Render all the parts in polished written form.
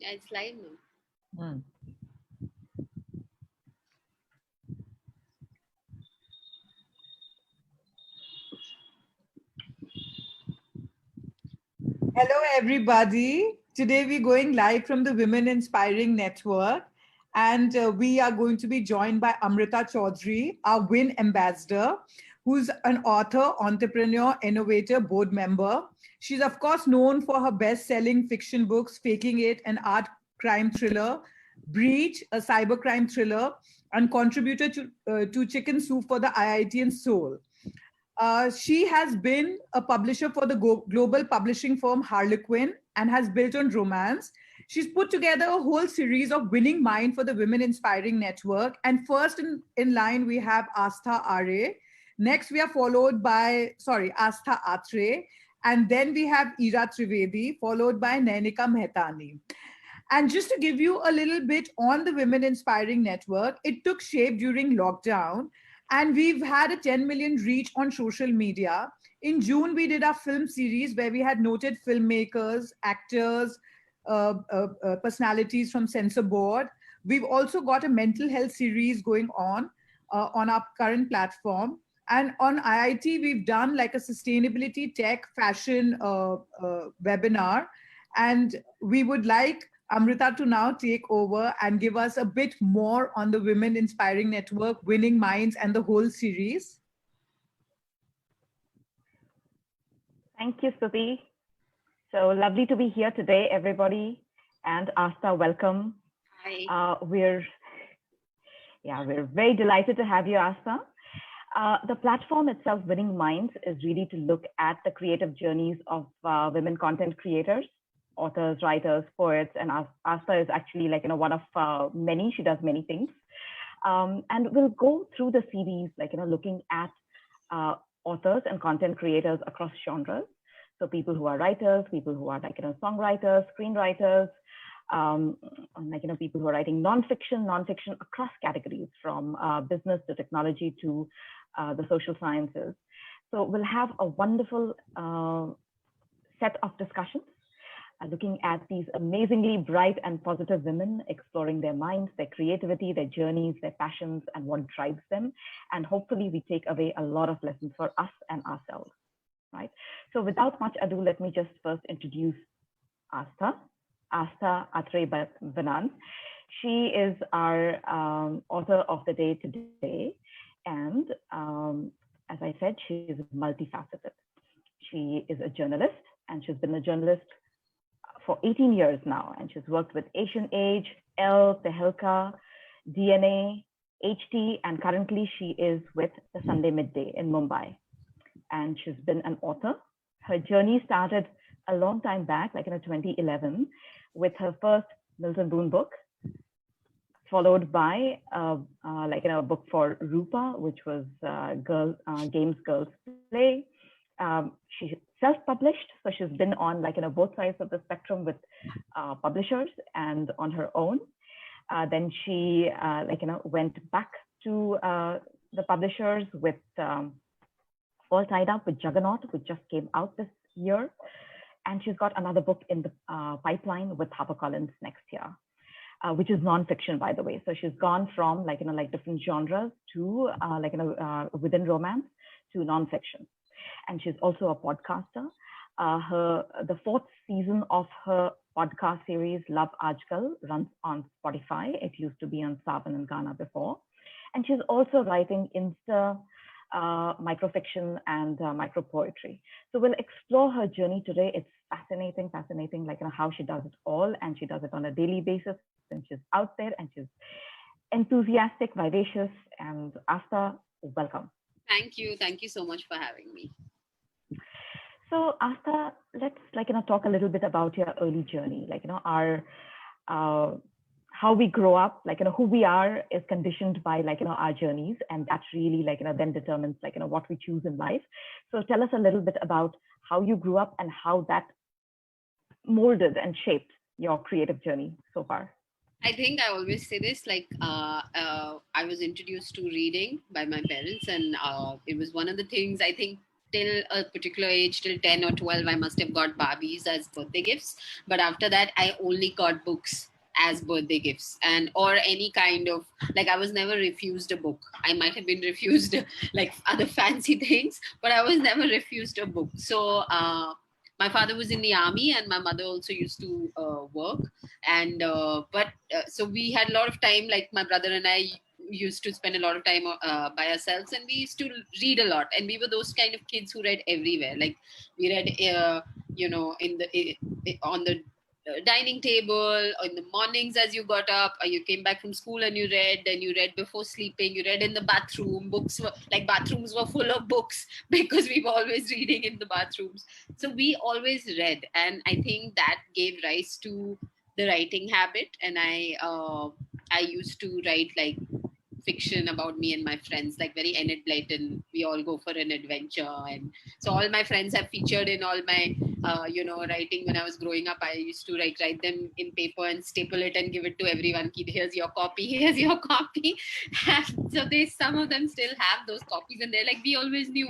Yeah, it's live now. Hmm. Hello, everybody. Today we're going live from the Women Inspiring Network, and we are going to be joined by Amrita Chaudhary, our WIN ambassador, who's an author, entrepreneur, innovator, board member. She's, of course, known for her best selling fiction books, Faking It, an art crime thriller, Breach, a cybercrime thriller, and contributor to Chicken Soup for the IIT and Seoul. She has been a publisher for the global publishing firm Harlequin and has built on romance. She's put together a whole series of Winning Mind for the Women Inspiring Network. And first in line, we have Astha Are. Next, we are followed by, Astha Atre. And then we have Ira Trivedi, followed by Nainika Mehtani. And just to give you a little bit on the Women Inspiring Network, it took shape during lockdown and we've had a 10 million reach on social media. In June, we did our film series where we had noted filmmakers, actors, personalities from Censor Board. We've also got a mental health series going on our current platform. And on IIT, we've done like a sustainability tech fashion webinar. And we would like Amrita to now take over and give us a bit more on the Women Inspiring Network, Winning Minds, and the whole series. Thank you, Stuti. So lovely to be here today, everybody. And Astha, welcome. Hi. We're very delighted to have you, Astha. The platform itself, Winning Minds, is really to look at the creative journeys of women content creators, authors, writers, poets, and Astha is actually one of many. She does many things, and we'll go through the series looking at authors and content creators across genres. So people who are writers, people who are songwriters, screenwriters, people who are writing nonfiction across categories from business to technology to the social sciences. So we'll have a wonderful set of discussions looking at these amazingly bright and positive women, exploring their minds, their creativity, their journeys, their passions, and what drives them. And hopefully we take away a lot of lessons for us and ourselves, right? So without much ado, let me just first introduce Astha Atre Banan. She is our author of the day today. And as I said, she is multifaceted. She is a journalist, and she's been a journalist for 18 years now, and she's worked with Asian Age, Elle, Tehelka, DNA, HT, and currently she is with the Sunday Midday in Mumbai. And she's been an author. Her journey started a long time back, in 2011, with her first Milton Boone book, followed by a book for Rupa, which was Games Girls Play. She self-published, so she's been on both sides of the spectrum with publishers and on her own. Then she went back to the publishers with All Tied Up with Juggernaut, which just came out this year, and she's got another book in the pipeline with HarperCollins next year, which is nonfiction, by the way. So she's gone from different genres to within romance to nonfiction. And she's also a podcaster. The fourth season of her podcast series, Love Ajkal, runs on Spotify. It used to be on Saavn and Ghana before. And she's also writing Insta microfiction and micro poetry. So we'll explore her journey today. It's fascinating, how she does it all. And she does it on a daily basis. And she's out there and she's enthusiastic, vivacious, and Astha, welcome. Thank you. Thank you so much for having me. So Astha, let's talk a little bit about your early journey. Our how we grow up, who we are is conditioned by our journeys, and that really then determines what we choose in life. So tell us a little bit about how you grew up and how that molded and shaped your creative journey so far. I think I always say this, I was introduced to reading by my parents, and it was one of the things I think till a particular age, till 10 or 12, I must have got Barbies as birthday gifts. But after that, I only got books as birthday gifts, and or any kind of, like, I was never refused a book. I might have been refused like other fancy things, but I was never refused a book. So my father was in the army, and my mother also used to work. And so we had a lot of time, like my brother and I used to spend a lot of time by ourselves, and we used to read a lot. And we were those kind of kids who read everywhere. Like we read on the dining table, or in the mornings as you got up, or you came back from school and you read. Then you read before sleeping, you read in the bathroom. Books were like, bathrooms were full of books because we were always reading in the bathrooms. So we always read, and I think that gave rise to the writing habit. And I used to write like fiction about me and my friends, like very Enid Blyton. We all go for an adventure, and so all my friends have featured in all my writing. When I was growing up, I used to write them in paper and staple it and give it to everyone. Here's your copy. Here's your copy. And so some of them still have those copies, and they're like, we always knew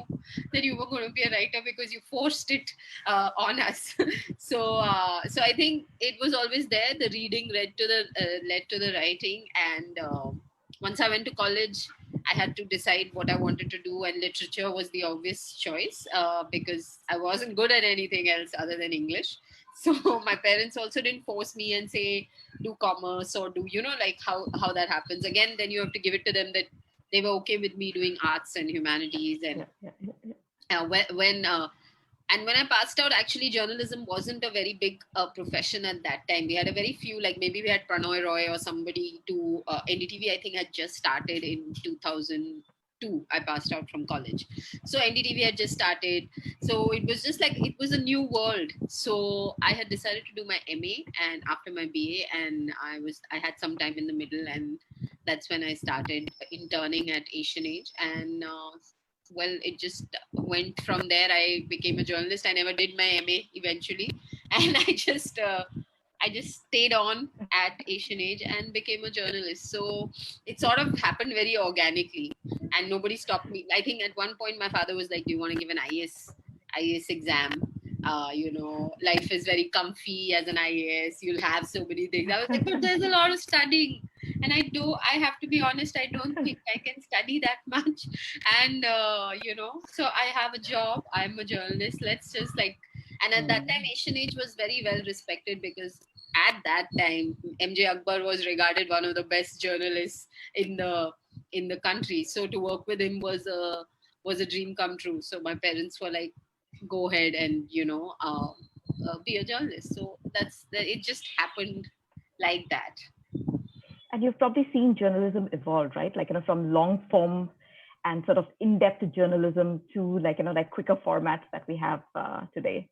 that you were going to be a writer because you forced it on us. So I think it was always there. The reading led to the writing. And once I went to college, I had to decide what I wanted to do, and literature was the obvious choice because I wasn't good at anything else other than English. So my parents also didn't force me and say, do commerce or do, like how that happens. Again, then you have to give it to them that they were okay with me doing arts and humanities. And when I passed out, actually, journalism wasn't a very big profession at that time. We had a very few, like maybe we had Pranoy Roy or somebody to NDTV, I think, had just started in 2002. I passed out from college. So NDTV had just started. So it was just like, it was a new world. So I had decided to do my MA and after my BA, and I had some time in the middle, and that's when I started interning at Asian Age. And it just went from there. I became a journalist. I never did my MA eventually, and I just stayed on at Asian Age and became a journalist. So it sort of happened very organically, and nobody stopped me. I think at one point my father was like, "Do you want to give an IAS exam? Life is very comfy as an IAS. You'll have so many things." I was like, "But there's a lot of studying." And I have to be honest, I don't think I can study that much. And, so I have a job. I'm a journalist. Let's just and at that time, Asian Age was very well respected because at that time, MJ Akbar was regarded one of the best journalists in the country. So to work with him was a dream come true. So my parents were like, go ahead and, be a journalist. So it just happened like that. And you've probably seen journalism evolve, right? From long form and sort of in-depth journalism to quicker formats that we have today.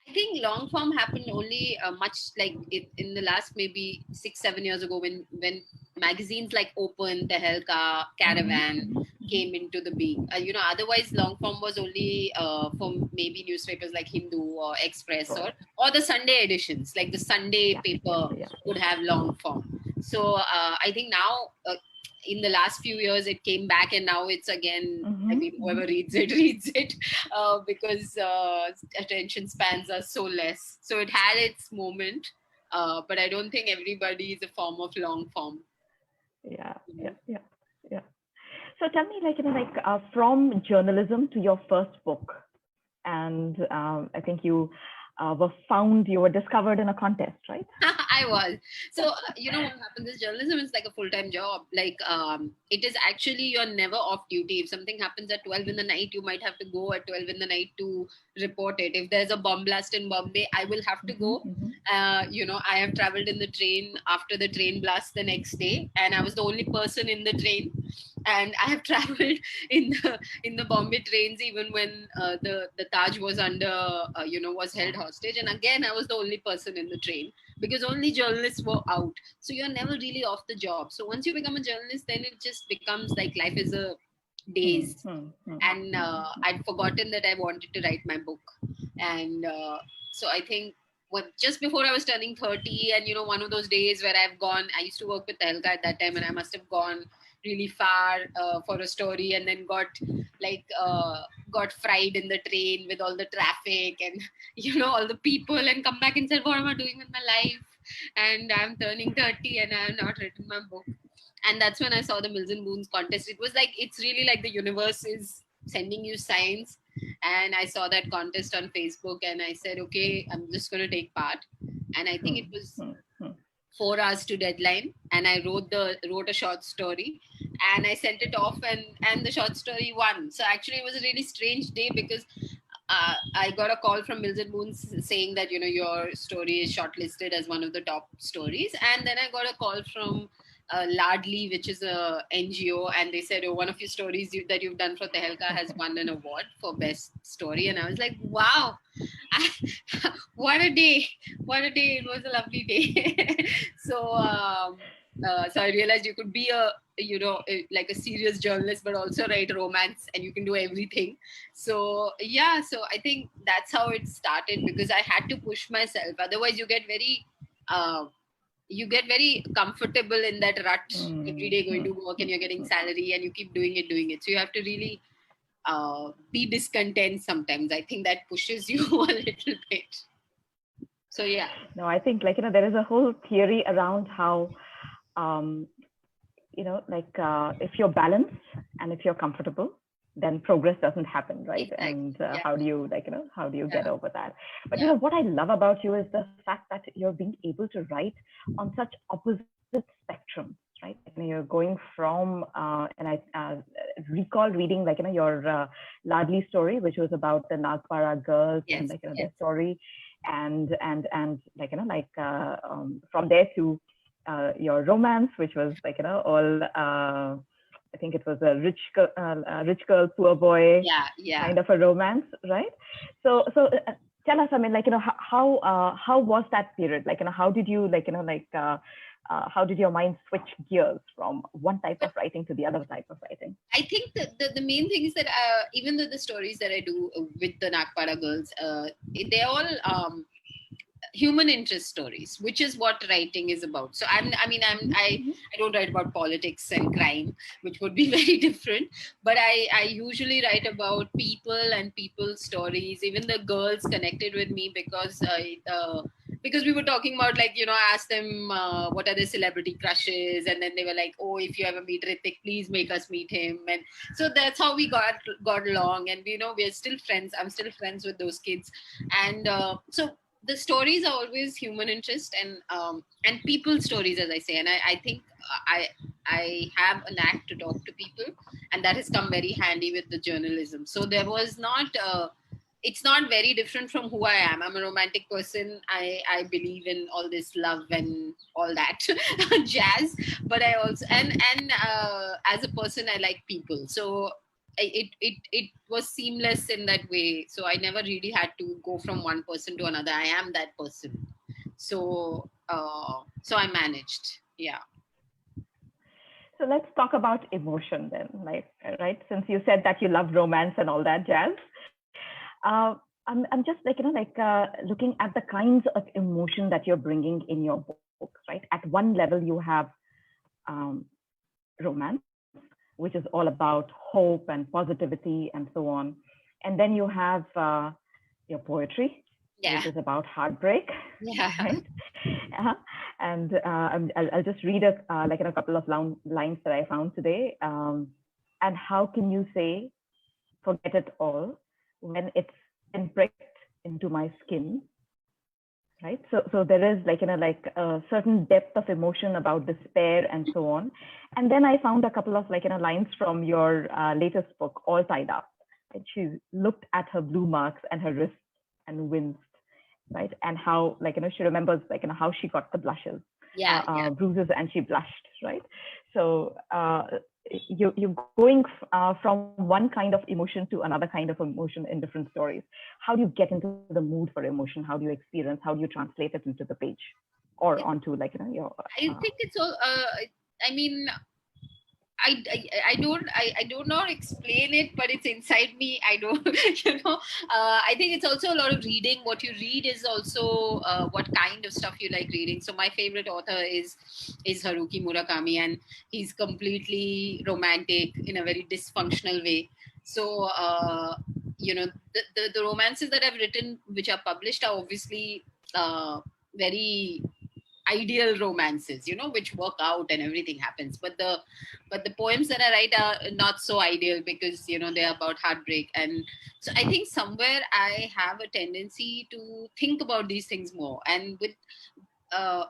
I think long form happened only much like it in the last maybe 6-7 years ago when magazines like Open, Tehelka, Caravan came into the being. Otherwise long form was only for maybe newspapers like Hindu or Express or the Sunday editions, like the Sunday paper would have long form. So I think now in the last few years it came back, and now it's again, I mean, whoever reads it because attention spans are so less. So it had its moment, but I don't think everybody is a form of long form. Yeah. So tell me, from journalism to your first book, and I think you were discovered in a contest, right? I was. So, what happens is journalism is like a full-time job. It is actually, you're never off duty. If something happens at 12 in the night, you might have to go at 12 in the night to report it. If there's a bomb blast in Bombay, I will have to go. I have traveled in the train after the train blast the next day, and I was the only person in the train. And I have traveled in the Bombay trains even when the Taj was was held hostage. And again, I was the only person in the train because only journalists were out. So you're never really off the job. So once you become a journalist, then it just becomes like life is a daze. And I'd forgotten that I wanted to write my book. And so I think just before I was turning 30, and one of those days where I used to work with Tehelka at that time, and I must have gone really far for a story, and then got got fried in the train with all the traffic and all the people, and come back and said, what am I doing with my life? And I'm turning 30 and I have not written my book. And that's when I saw the Mills and Boons contest. It was like, it's really like the universe is sending you signs. And I saw that contest on Facebook and I said, okay, I'm just going to take part. And I think it was 4 hours to deadline, and I wrote a short story, and I sent it off, and the short story won. So actually it was a really strange day, because I got a call from Mills and Boons saying that your story is shortlisted as one of the top stories, and then I got a call from Ladli, which is a NGO, and they said, oh, one of your stories that you've done for Tehelka has won an award for best story. And I was like, wow, what a day. It was a lovely day. So I realized you could be like a serious journalist, but also write romance, and you can do everything. So yeah, so I think that's how it started, because I had to push myself. Otherwise you get very comfortable in that rut, every day going to work and you're getting salary and you keep doing it. So you have to really be discontent sometimes. I think that pushes you a little bit. So yeah. No, I think there is a whole theory around how, if you're balanced and if you're comfortable, then progress doesn't happen, right? Exactly. And Yeah. how do you get over that? But what I love about you is the fact that you're being able to write on such opposite spectrums, right? You're going from, and I recall reading your Ladli story, which was about the Nagpara girls, and their story, and from there to your romance, which was all. I think it was a rich girl, poor boy, kind of a romance, right? So tell us, how was that period? How did you how did your mind switch gears from one type of writing to the other type of writing? I think the main thing is that even though the stories that I do with the Nagpara girls, they're all human interest stories, which is what writing is about. So I don't write about politics and crime, which would be very different, but I usually write about people and people's stories. Even the girls connected with me because we were talking about I asked them what are their celebrity crushes, and then they were like, oh, if you ever meet Ritik, please make us meet him. And so that's how we got along, and we're still friends. I'm still friends with those kids, and so the stories are always human interest and people stories, as I say. And I think I have a knack to talk to people, and that has come very handy with the journalism. So there was not it's not very different from who I am. I'm a romantic person. I believe in all this love and all that jazz, but I also and as a person I like people. So it was seamless in that way. So I never really had to go from one person to another. I am that person. So I managed. Yeah. So let's talk about emotion then, right? Since you said that you love romance and all that jazz, I'm just looking at the kinds of emotion that you're bringing in your books, right? At one level, you have romance, which is all about hope and positivity and so on. And then you have your poetry, which is about heartbreak. Yeah. Right? And I'll just read a couple of lines that I found today. And how can you say, forget it all, when it's been pricked into my skin? Right. So there is a certain depth of emotion about despair and so on. And then I found a couple of lines from your latest book, All Tied Up. And she looked at her blue marks and her wrists and winced, right? And how she remembers how she got the blushes, bruises, and she blushed, right? So you're going from one kind of emotion to another kind of emotion in different stories. How do you get into the mood for emotion? How do you experience? How do you translate it into the page or onto your? I think it's all. I mean, I don't know how to explain it, but it's inside me. I don't, I think it's also a lot of reading. What you read is also what kind of stuff you like reading. So my favorite author is Haruki Murakami, and he's completely romantic in a very dysfunctional way. So the romances that I've written, which are published, are obviously very ideal romances, which work out and everything happens. But the poems that I write are not so ideal because, they're about heartbreak. And so I think somewhere I have a tendency to think about these things more. And uh,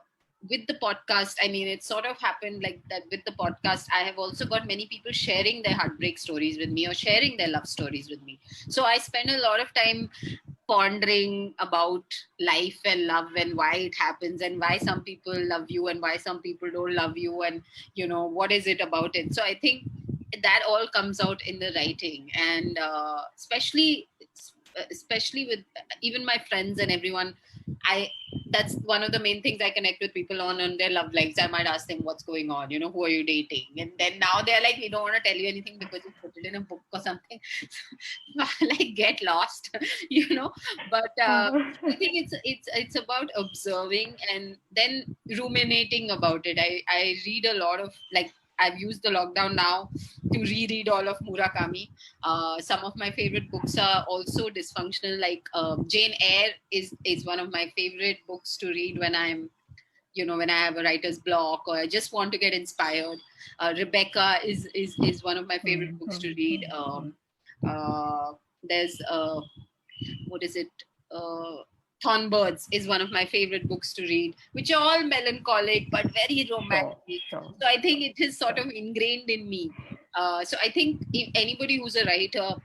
with the podcast, I mean, it sort of happened like that. With the podcast, I have also got many people sharing their heartbreak stories with me or sharing their love stories with me. So I spend a lot of time pondering about life and love and why it happens and why some people love you and why some people don't love you, and what is it about it. So I think that all comes out in the writing. And especially with even my friends and everyone, I that's one of the main things I connect with people on their love lives. I might ask them what's going on, who are you dating, and then now they're like, we don't want to tell you anything because you put it in a book or something. Like, get lost. But I think it's about observing and then ruminating about it. I read a lot of, like, I've used the lockdown now to reread all of Murakami. Some of my favorite books are also dysfunctional, like Jane Eyre is one of my favorite books to read when when I have a writer's block or I just want to get inspired. Rebecca is one of my favorite books to read. There's what is it? Thornbirds is one of my favorite books to read, which are all melancholic but very romantic. Sure. So I think it is sort of ingrained in me. So I think if anybody who's a writer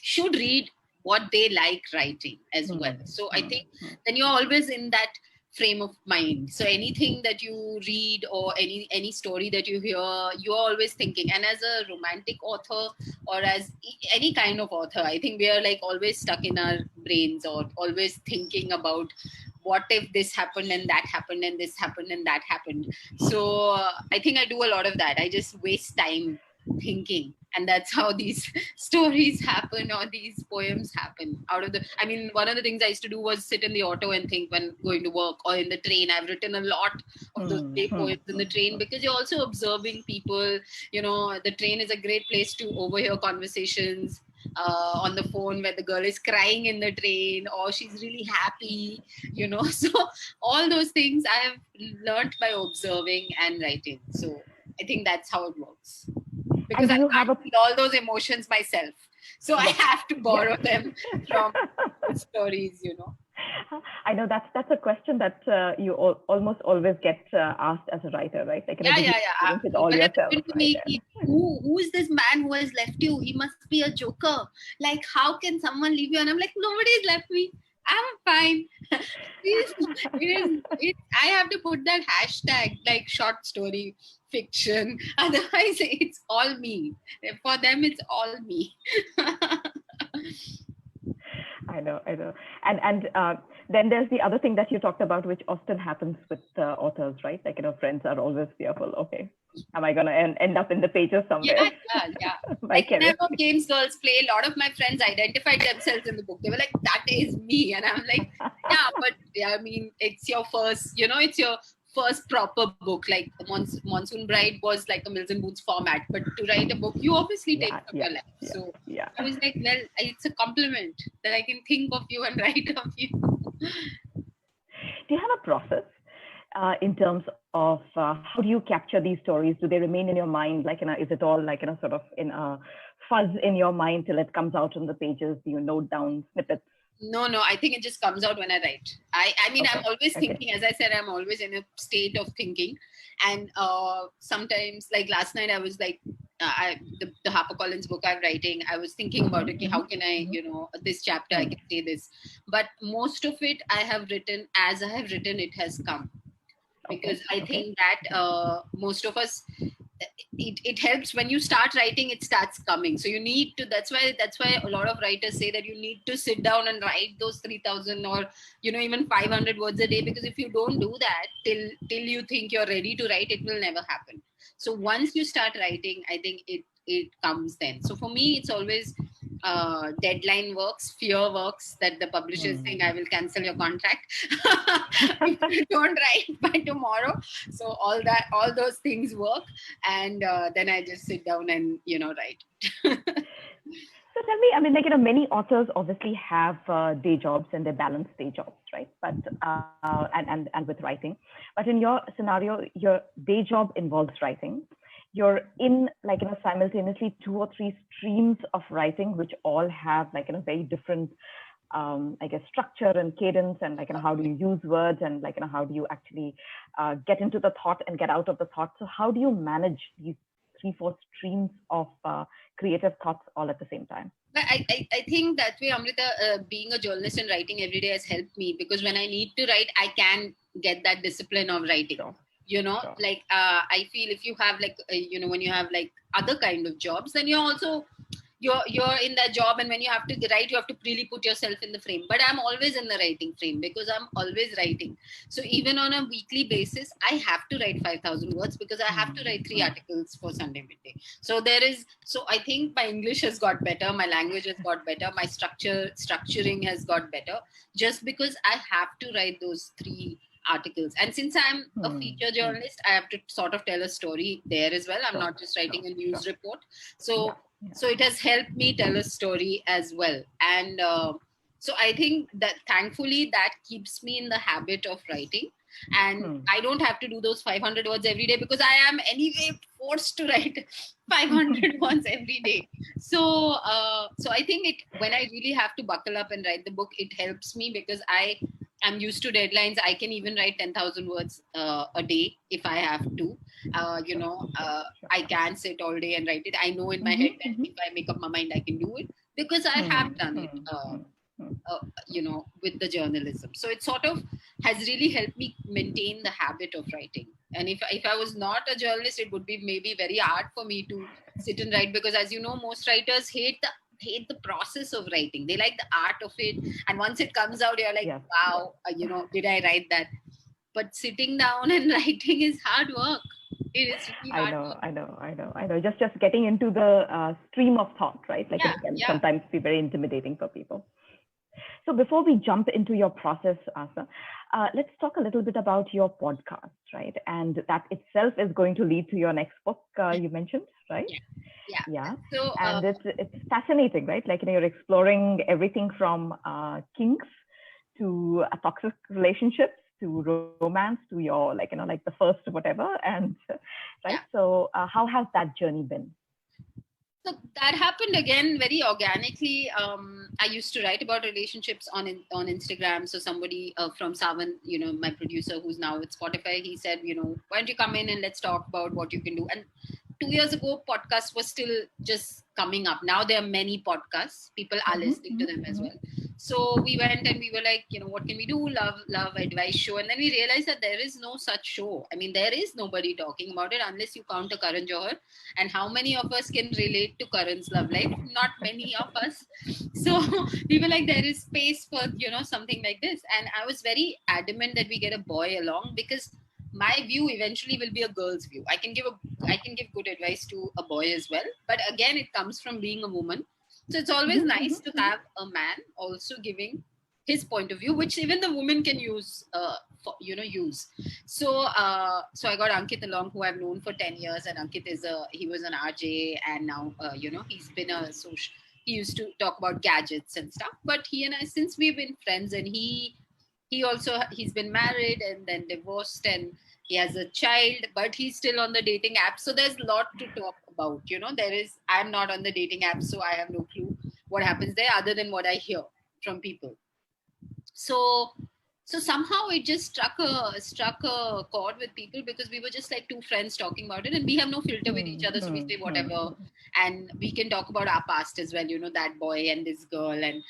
should read what they like writing as well. So I think then you're always in that frame of mind. So anything that you read or any story that you hear, you're always thinking. And as a romantic author or as any kind of author, I think we are like always stuck in our brains or always thinking about what if this happened and that happened and this happened and that happened. So I think I do a lot of that. I just waste time thinking, and that's how these stories happen or these poems happen. One of the things I used to do was sit in the auto and think when going to work, or in the train. I've written a lot of those day poems in the train because you're also observing people. The train is a great place to overhear conversations on the phone where the girl is crying in the train or she's really happy. So all those things I have learned by observing and writing. So I think that's how it works. Because I can't feel all those emotions myself. So I have to borrow them from the stories, I know that's a question that you almost always get asked as a writer, right? Like, with all yourself. Right? Who is this man who has left you? He must be a joker. Like, how can someone leave you? And I'm like, nobody's left me. I'm fine. I have to put that hashtag, like short story fiction. Otherwise, it's all me. For them, it's all me. I know. And then there's the other thing that you talked about, which often happens with authors, right? Like, friends are always fearful. Okay, am I going to end up in the pages somewhere? Yeah. Like, whenever Games Girls play, a lot of my friends identified themselves in the book. They were like, that is me. And I'm like, yeah, but I mean, it's your first, it's your first proper book. Like Monsoon Bride was like a Mills and Booth format, but to write a book, you obviously take from your life. So I was like, well, it's a compliment that I can think of you and write of you. Do you have a process in terms of how do you capture these stories? Do they remain in your mind? Like, is it all like, sort of in a fuzz in your mind till it comes out on the pages? Do you note down snippets? No, I think it just comes out when I write. I mean, okay. I'm always thinking, as I said, I'm always in a state of thinking. And sometimes, like last night, I was like, the HarperCollins book I'm writing, I was thinking about, okay, how can I, this chapter, I can say this. But most of it I have written, as I have written, it has come. Because I think that most of us, it helps when you start writing, it starts coming. So you need to, that's why a lot of writers say that you need to sit down and write those 3,000 or even 500 words a day, because if you don't do that till you think you're ready to write, it will never happen. So once you start writing, I think it comes then. So for me, it's always deadline works, fear works, that the publisher is saying, I will cancel your contract if you don't write by tomorrow. So all those things work, and then I just sit down and write. So tell me, I mean, many authors obviously have day jobs and they balance day jobs, right? But and with writing, but in your scenario, your day job involves writing. You're in simultaneously 2 or 3 streams of writing, which all have very different, I guess, structure and cadence, and how do you use words, and how do you actually get into the thought and get out of the thought. So how do you manage these 3, 4 streams of creative thoughts all at the same time? But I think that way, Amrita, being a journalist and writing every day has helped me, because when I need to write, I can get that discipline of writing. Sure. Sure. I feel if you have when you have other kind of jobs, then you're in that job, and when you have to write, you have to really put yourself in the frame. But I'm always in the writing frame because I'm always writing. So even on a weekly basis, I have to write 5,000 words, because I have to write 3 articles for Sunday Midday. So I think my English has got better, my language has got better, my structuring has got better, just because I have to write those 3 articles. And since I'm a feature journalist, I have to sort of tell a story there as well. I'm not just writing a news report. So it has helped me tell a story as well. And so I think that thankfully that keeps me in the habit of writing. And I don't have to do those 500 words every day, because I am anyway forced to write 500 words every day. So I think when I really have to buckle up and write the book, it helps me, because I'm used to deadlines. I can even write 10,000 words a day if I have to. I can sit all day and write it. I know in my head that if I make up my mind, I can do it, because I have done it, with the journalism. So it sort of has really helped me maintain the habit of writing. And if I was not a journalist, it would be maybe very hard for me to sit and write, because as you know, most writers hate the process of writing. They like the art of it, and once it comes out, you're like, wow, did I write that? But sitting down and writing is hard work. It is really hard work. I know. Just getting into the stream of thought, right? It can sometimes be very intimidating for people. So before we jump into your process, Asa, let's talk a little bit about your podcast, right? And that itself is going to lead to your next book, you mentioned, right? Yeah. So, and it's fascinating, right? You're exploring everything from kinks to toxic relationships to romance to your the first whatever, and right. Yeah. So how has that journey been? So that happened again very organically. I used to write about relationships on Instagram. So somebody from Savan, my producer who's now with Spotify, he said, why don't you come in and let's talk about what you can do. And 2 years ago, podcasts were still just coming up. Now there are many podcasts. People are listening to them as well. So we went and we were like, what can we do? Love advice show. And then we realized that there is no such show. I mean, there is nobody talking about it unless you count a Karan Johar. And how many of us can relate to Karan's love life? Not many of us. So we were like, there is space for, something like this. And I was very adamant that we get a boy along, because my view eventually will be a girl's view. I can give good advice to a boy as well. But again, it comes from being a woman. So it's always nice to have a man also giving his point of view, which even the woman can use, use. So I got Ankit along, who I've known for 10 years. And Ankit he was an RJ, and now, he's been he used to talk about gadgets and stuff. But he and I, since we've been friends, and he's been married and then divorced, and he has a child, but he's still on the dating app. So there's a lot to talk about. I'm not on the dating app, so I have no clue what happens there other than what I hear from people. So somehow it just struck a chord with people, because we were just like two friends talking about it, and we have no filter with each other. So we say whatever, and we can talk about our past as well, that boy and this girl. And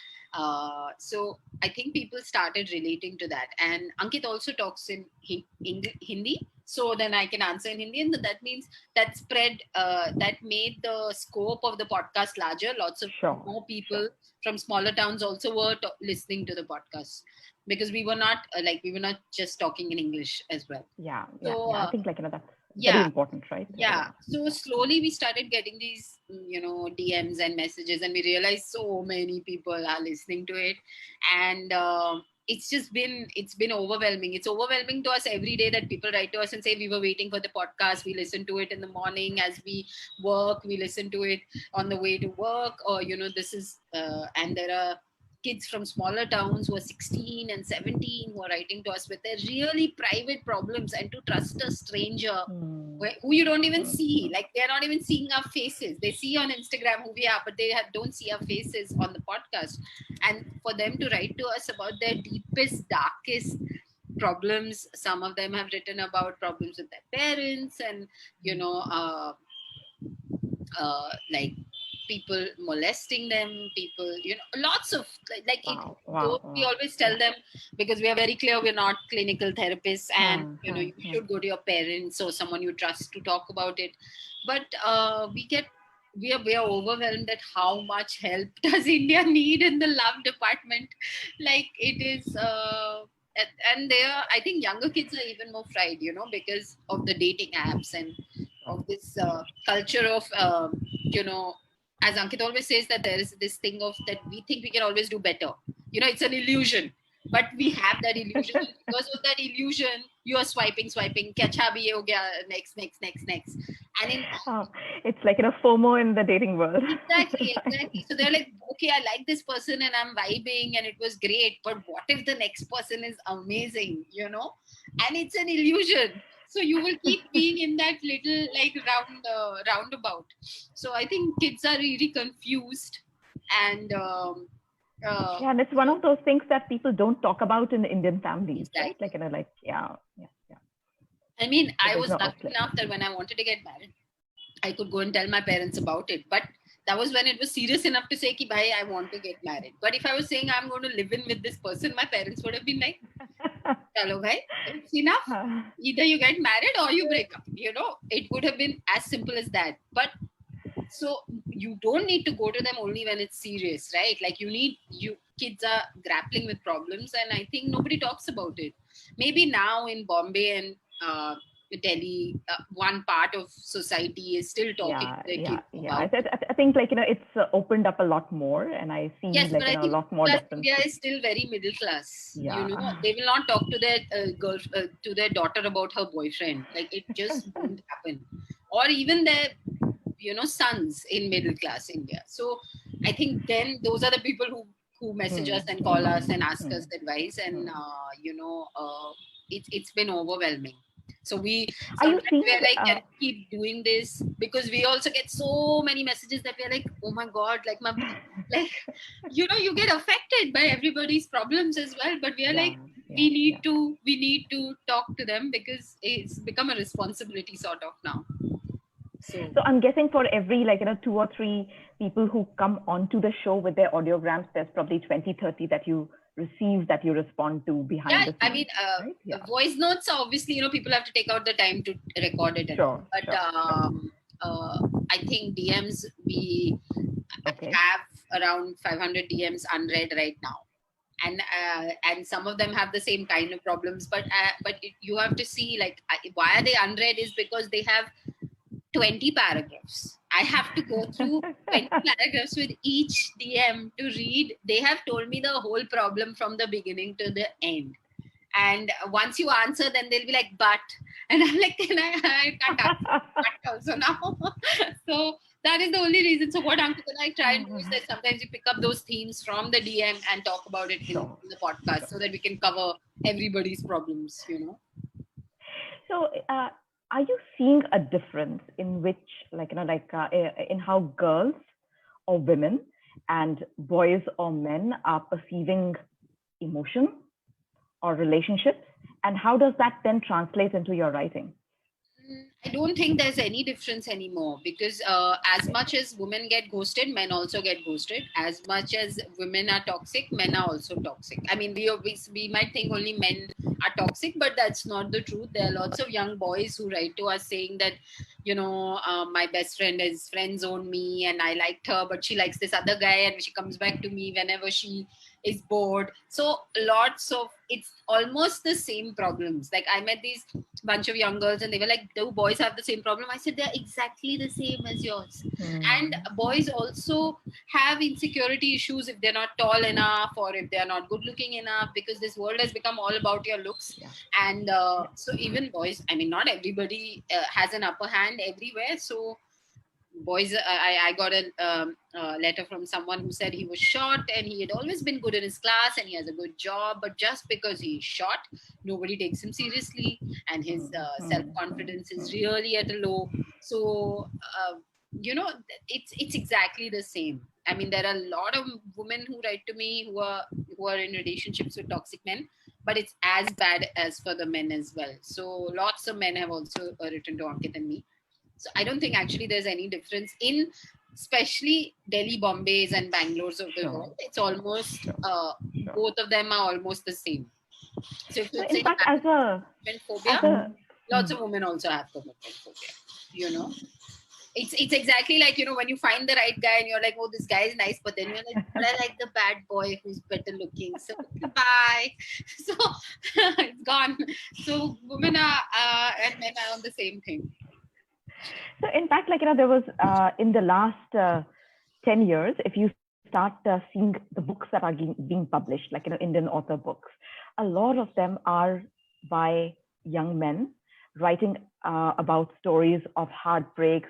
so I think people started relating to that. And Ankit also talks in Hindi. So then I can answer in Hindi. And that means that that made the scope of the podcast larger. Lots of more people from smaller towns also were listening to the podcast, because we were not just talking in English as well. Yeah. I think that's very important, right? Yeah. So slowly we started getting these, DMs and messages, and we realized so many people are listening to it. And it's been overwhelming. It's overwhelming to us every day that people write to us and say, we were waiting for the podcast, we listen to it in the morning as we work, we listen to it on the way to work, or this is and there are kids from smaller towns who are 16 and 17 who are writing to us with their really private problems, and to trust a stranger who you don't even see, like they're not even seeing our faces. They see on Instagram who we are, but they don't see our faces on the podcast. And for them to write to us about their deepest, darkest problems, some of them have written about problems with their parents, and like people molesting them, people, lots of we always tell them, because we are very clear we're not clinical therapists, and you should go to your parents or someone you trust to talk about it. But we are overwhelmed at how much help does India need in the love department. Like it is and I think younger kids are even more fried, because of the dating apps and of this culture of as Ankit always says, that there is this thing of that we think we can always do better. It's an illusion, but we have that illusion. Because of that illusion, you are swiping, kya bhi ye ho gaya, next. And it's like FOMO in the dating world. Exactly. So they're like, okay, I like this person and I'm vibing and it was great, but what if the next person is amazing, and it's an illusion. So you will keep being in that little like roundabout. So I think kids are really confused, and and it's one of those things that people don't talk about in Indian families, exactly. Right? Yeah. I mean, I was lucky enough that when I wanted to get married, I could go and tell my parents about it. But that was when it was serious enough to say, ki, bhai, I want to get married. But if I was saying I'm going to live in with this person, my parents would have been like, chalo bhai, it's enough. Either you get married or you break up. It would have been as simple as that. But so you don't need to go to them only when it's serious, right? Like kids are grappling with problems, and I think nobody talks about it. Maybe now in Bombay and Delhi, one part of society is still talking to their kids. I think it's opened up a lot more, and I see a lot more difference. India is still very middle class. They will not talk to their to their daughter about her boyfriend. Like it just won't happen, or even their sons in middle class India. So I think then those are the people who message us and call us and ask us advice, and it's been overwhelming. So we're like, can we keep doing this? Because we also get so many messages that we're like, oh my God, you get affected by everybody's problems as well. But we are we need to talk to them, because it's become a responsibility sort of now. So I'm guessing for every 2 or 3 people who come onto the show with their audiograms, there's probably 20, 30 that you receive, that you respond to behind the scenes. I mean, right? Voice notes are obviously, people have to take out the time to record it. Sure. I think DMs, we have around 500 DMs unread right now. And some of them have the same kind of problems. But you have to see, why are they unread is because they have 20 paragraphs. I have to go through 20 paragraphs with each DM to read. They have told me the whole problem from the beginning to the end. And once you answer, then they'll be like, but. And I'm like, I can't answer but also now. So that is the only reason. So what Ankit and I try and do is that sometimes we pick up those themes from the DM and talk about it in the podcast, so that we can cover everybody's problems, So, are you seeing a difference in which, in how girls or women and boys or men are perceiving emotion or relationships? And how does that then translate into your writing? I don't think there's any difference anymore, because as much as women get ghosted, men also get ghosted. As much as women are toxic, men are also toxic. I mean, we might think only men are toxic, but that's not the truth. There are lots of young boys who write to us saying that, my best friend has friend zoned me and I liked her, but she likes this other guy and she comes back to me whenever she is bored. So it's almost the same problems. Like I met these bunch of young girls and they were like, do boys have the same problem? I said, they're exactly the same as yours. And boys also have insecurity issues if they're not tall enough or if they're not good looking enough, because this world has become all about your looks. Yeah. And so even boys, I mean, not everybody has an upper hand everywhere. So boys, I got a letter from someone who said he was short and he had always been good in his class and he has a good job, but just because he's short, nobody takes him seriously and his self-confidence is really at a low. So it's exactly the same. I mean, there are a lot of women who write to me who are in relationships with toxic men, but it's as bad as for the men as well. So lots of men have also written to Ankit and me. So I don't think actually there's any difference in, especially Delhi, Bombays and Bangalore's of the world. It's almost, both of them are almost the same. So if in fact, as a phobia, lots of women also have commitment phobia, It's exactly like, when you find the right guy and you're like, oh, this guy is nice, but then you're like, but I like the bad boy who's better looking. So bye. So it's gone. So women are and men are on the same thing. So in fact, there was in the last 10 years, if you start seeing the books that are being published, Indian author books, a lot of them are by young men writing about stories of heartbreaks,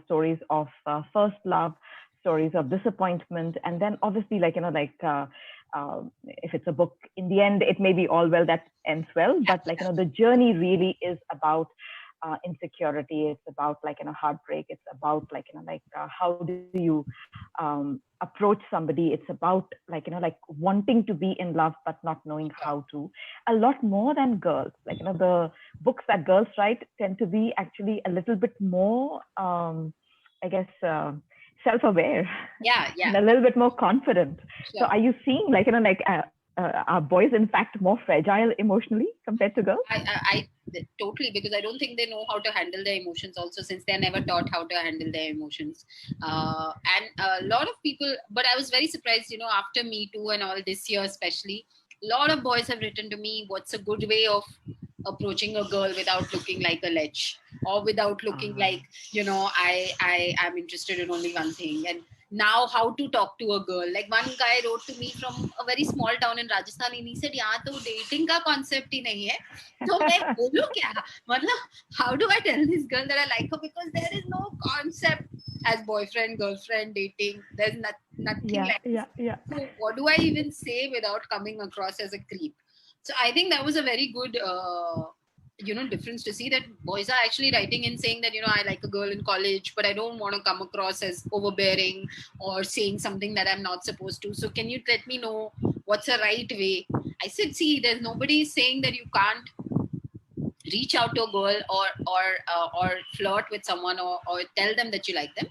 stories of first love, stories of disappointment. And then obviously, if it's a book, in the end, it may be all well that ends well. But the journey really is about insecurity. It's about heartbreak. It's about how do you approach somebody. It's about wanting to be in love but not knowing how to. A lot more than girls. The books that girls write tend to be actually a little bit more, self-aware. Yeah. And a little bit more confident. Sure. So are you seeing are boys in fact more fragile emotionally compared to girls? I totally, because I don't think they know how to handle their emotions also, since they're never taught how to handle their emotions. And a lot of people, but I was very surprised, after Me Too and all this year especially, a lot of boys have written to me, what's a good way of approaching a girl without looking like a lech, or without looking like, I am interested in only one thing. And now how to talk to a girl. Like one guy wrote to me from a very small town in Rajasthan and he said, yahan to dating ka concept hi nahi hai. So main bolu kya? Matlab, how do I tell this girl that I like her? Because there is no concept as boyfriend, girlfriend, dating. There's nothing like that. Yeah. So what do I even say without coming across as a creep? So I think that was a very good difference to see, that boys are actually writing and saying that, I like a girl in college, but I don't want to come across as overbearing or saying something that I'm not supposed to. So can you let me know what's a right way? I said, see, there's nobody saying that you can't reach out to a girl or flirt with someone or tell them that you like them.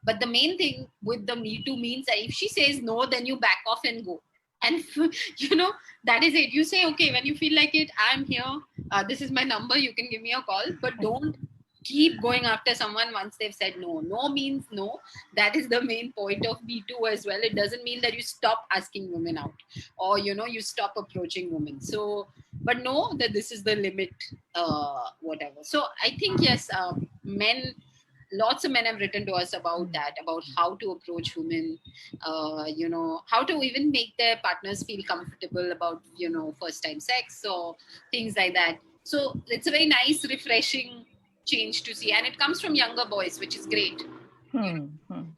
But the main thing with the Me Too means that if she says no, then you back off and go. And, that is it. You say, okay, when you feel like it, I'm here. This is my number. You can give me a call. But don't keep going after someone once they've said no. No means no. That is the main point of Me Too as well. It doesn't mean that you stop asking women out or, you stop approaching women. So, but know that this is the limit, whatever. So I think, yes, lots of men have written to us about that, about how to approach women, how to even make their partners feel comfortable about, first time sex or things like that. So it's a very nice, refreshing change to see. And it comes from younger boys, which is great. I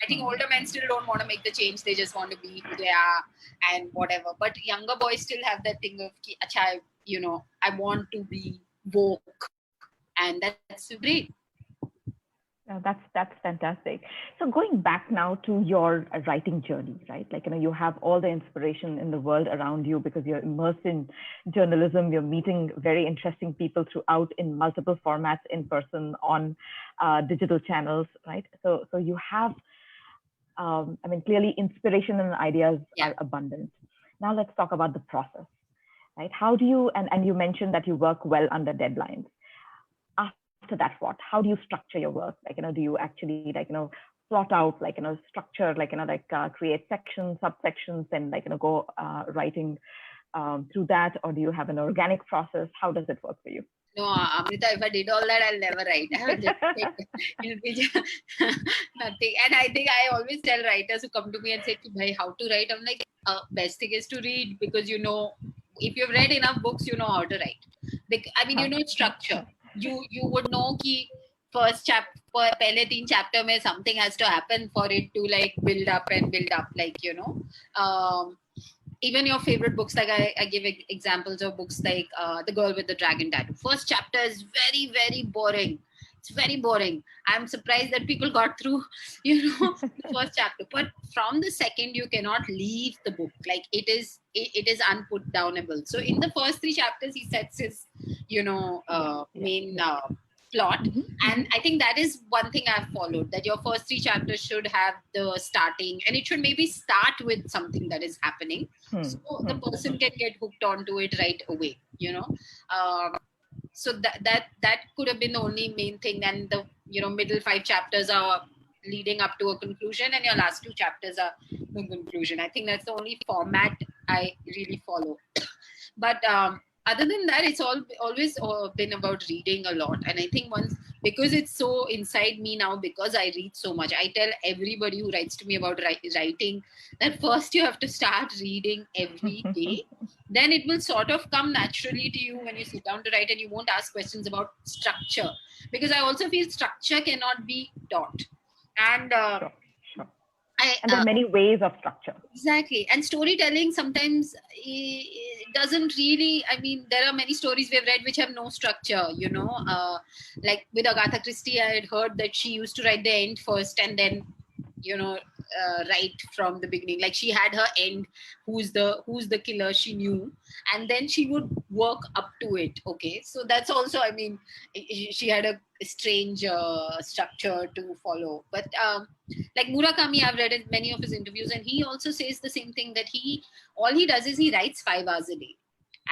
think older men still don't want to make the change. They just want to be who they are and whatever. But younger boys still have that thing of, I want to be woke. And that's great. That's fantastic. So going back now to your writing journey, right? You have all the inspiration in the world around you because you're immersed in journalism. You're meeting very interesting people throughout in multiple formats, in person, on digital channels, right? So you have, clearly inspiration and ideas are abundant. Now let's talk about the process. right? How do you, and you mentioned that you work well under deadlines. After that, what? How do you structure your work? Like, do you actually plot out, structure, create sections, subsections, and go writing through that, or do you have an organic process? How does it work for you? No, Amrita, if I did all that, I'll never write. It'll be just nothing. And I think I always tell writers who come to me and say, "Bhai, how to write?" I'm like, best thing is to read, because if you've read enough books, you know how to write. You know structure. You would know ki first chapter, pehle 3 chapter mein something has to happen for it to like build up and build up. Even your favorite books, like I give examples of books like The Girl with the Dragon Tattoo. First chapter is very, very boring. It's very boring. I'm surprised that people got through, the first chapter. But from the second, you cannot leave the book. Like it is unputdownable. So in the first 3 chapters, he sets his, main plot. And I think that is one thing I've followed, that your first 3 chapters should have the starting, and it should maybe start with something that is happening. So the person can get hooked onto it right away, so that could have been the only main thing. And the middle 5 chapters are leading up to a conclusion, and your last 2 chapters are the conclusion. I think that's the only format I really follow. But other than that, it's always been about reading a lot. And I think because it's so inside me now, because I read so much, I tell everybody who writes to me about writing that first you have to start reading every day. Then it will sort of come naturally to you when you sit down to write, and you won't ask questions about structure. Because I also feel structure cannot be taught. And and there are many ways of structure. Exactly. And storytelling sometimes doesn't really, there are many stories we've read which have no structure, like with Agatha Christie, I had heard that she used to write the end first and then, write from the beginning. Like she had her end, who's the killer, she knew, and then she would work up to it. Okay. So that's also, she had a strange structure to follow. But like Murakami, I've read many of his interviews, and he also says the same thing, that all he does is he writes 5 hours a day.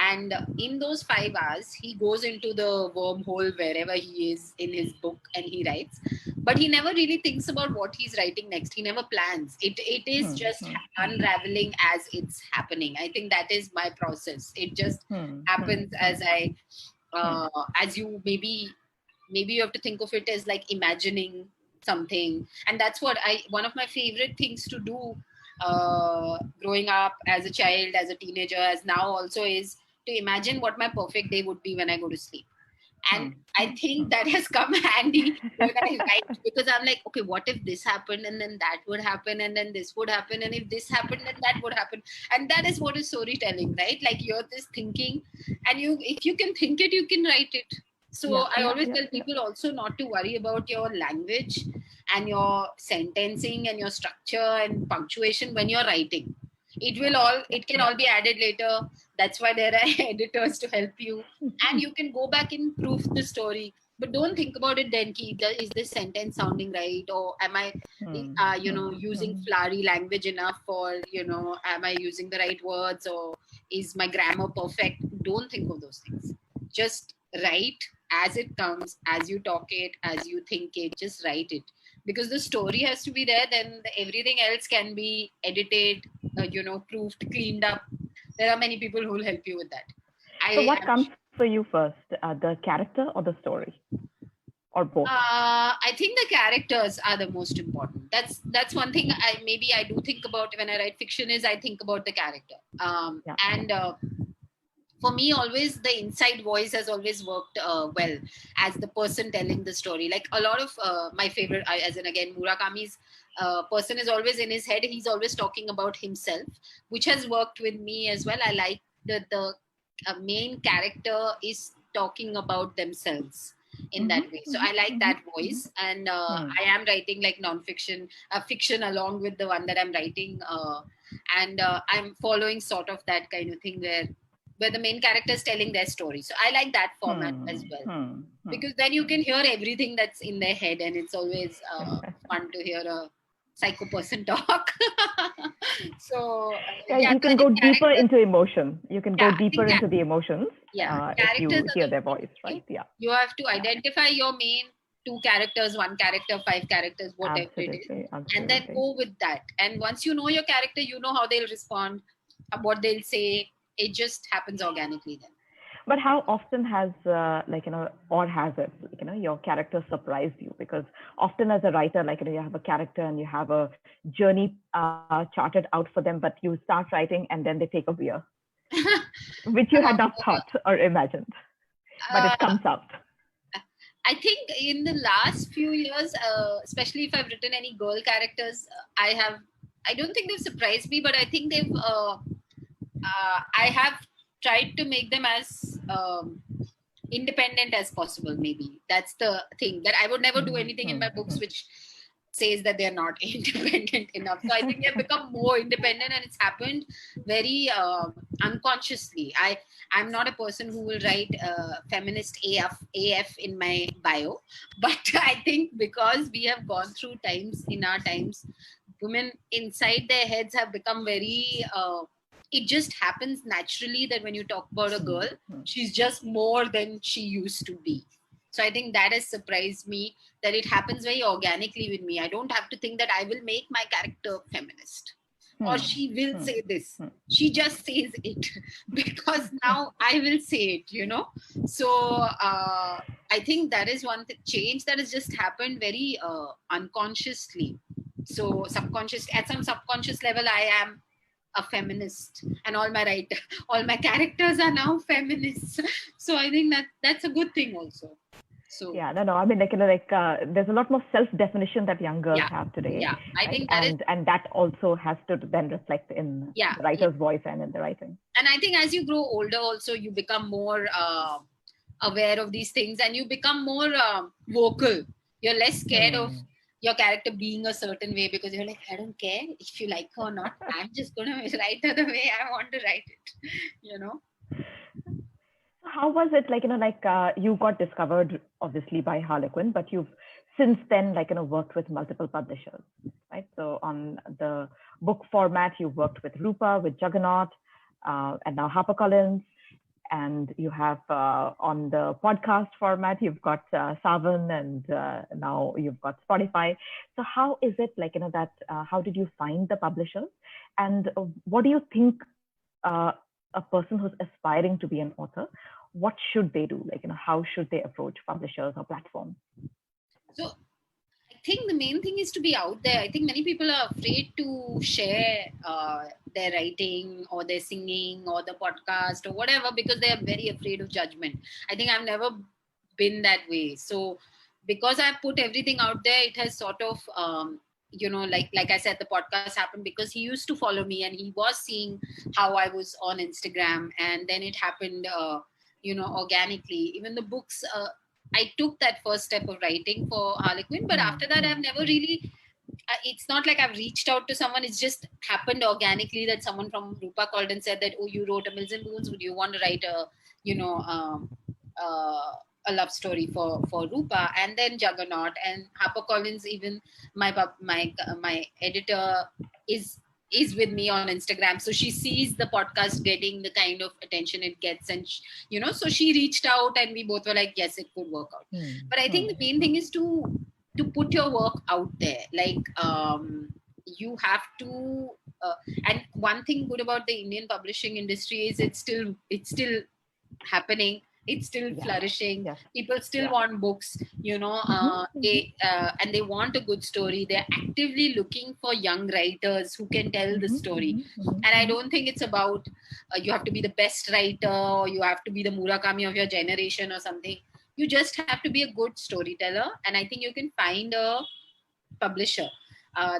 And in those 5 hours, he goes into the wormhole wherever he is in his book and he writes. But he never really thinks about what he's writing next. He never plans. It is just unraveling as it's happening. I think that is my process. It just happens as as you maybe you have to think of it as like imagining something. And that's what one of my favorite things to do growing up as a child, as a teenager, as now also, is to imagine what my perfect day would be when I go to sleep. And I think that has come handy when I write, because I'm like, okay, what if this happened, and then that would happen, and then this would happen, and if this happened, then that would happen. And that is what is storytelling, right? Like you're just thinking, and if you can think it, you can write it. So I always tell people also not to worry about your language and your sentencing and your structure and punctuation when you're writing. It can all be added later. That's why there are editors to help you, and you can go back and proof the story. But don't think about it then, is this sentence sounding right, or am I using flowery language enough, or am I using the right words, or is my grammar perfect? Don't think of those things. Just write as it comes, as you talk it, as you think it. Just write it, because the story has to be there. Then everything else can be edited, proofed, cleaned up. There are many people who will help you with that. So what comes for you first, the character or the story, or both? I think the characters are the most important. That's one thing I do think about when I write fiction, is I think about the character. And for me, always the inside voice has always worked well as the person telling the story. Like a lot of my favorite, as in again, Murakami's person is always in his head. He's always talking about himself, which has worked with me as well. I like the main character is talking about themselves in that way. So I like that voice. And I am writing like non-fiction, fiction along with the one that I'm writing. And I'm following sort of that kind of thing where the main character is telling their story. So I like that format as well, because then you can hear everything that's in their head, and it's always fun to hear a psycho person talk. So you can go deeper into emotion. You can go deeper into the emotions if you hear their voice, right? Yeah. You have to identify your main 2 characters, 1 character, 5 characters, whatever it is. And then go with that. And once you know your character, you know how they'll respond, what they'll say. It just happens organically then. But how often has, or has it, your character surprised you? Because often as a writer, you have a character and you have a journey charted out for them, but you start writing and then they take a veer, which you had not thought or imagined, but it comes out. I think in the last few years, especially if I've written any girl characters, I don't think they've surprised me, but I think I have tried to make them as independent as possible. Maybe that's the thing, that I would never do anything in my books which says that they're not independent enough. So I think they've become more independent, and it's happened very unconsciously. I'm not a person who will write feminist AF in my bio, but I think because we have gone through times, women inside their heads have become very it just happens naturally that when you talk about a girl, she's just more than she used to be. So I think that has surprised me, that it happens very organically with me. I don't have to think that I will make my character feminist or she will say this. She just says it because now I will say it, So I think that is one change that has just happened very unconsciously. So at some subconscious level, I am a feminist, and all my characters are now feminists. So I think that's a good thing also. So yeah, no, I mean, there's a lot more self-definition that young girls have today. Yeah, I think and that also has to then reflect in the writer's voice and in the writing. And I think as you grow older, also you become more aware of these things, and you become more vocal. You're less scared of your character being a certain way, because you're like, I don't care if you like her or not. I'm just going to write her the way I want to write it, How was it, you got discovered obviously by Harlequin, but you've since then, worked with multiple publishers, right? So on the book format, you worked with Rupa, with Juggernaut, and now HarperCollins. And you have on the podcast format, you've got Savan, and now you've got Spotify. So how is it how did you find the publishers? And what do you think a person who's aspiring to be an author, what should they do? How should they approach publishers or platforms? So I think the main thing is to be out there. I think many people are afraid to share their writing or their singing or the podcast or whatever, because they are very afraid of judgment. I think I've never been that way. So because I put everything out there, it has sort of, like I said, the podcast happened because he used to follow me and he was seeing how I was on Instagram. And then it happened, organically. Even the books, I took that first step of writing for Harlequin, but after that, I've never really, it's not like I've reached out to someone. It's just happened organically that someone from Rupa called and said that, oh, you wrote a Mills and Boons. Would you want to write a love story for Rupa? And then Juggernaut and HarperCollins, even my editor is with me on Instagram. So she sees the podcast getting the kind of attention it gets. And, so she reached out and we both were like, yes, it could work out. But I think the main thing is to put your work out there. You have to, and one thing good about the Indian publishing industry is it's still happening. It's still flourishing. Yeah. People still want books, and they want a good story. They're actively looking for young writers who can tell the story. And I don't think it's about you have to be the best writer or you have to be the Murakami of your generation or something. You just have to be a good storyteller. And I think you can find a publisher.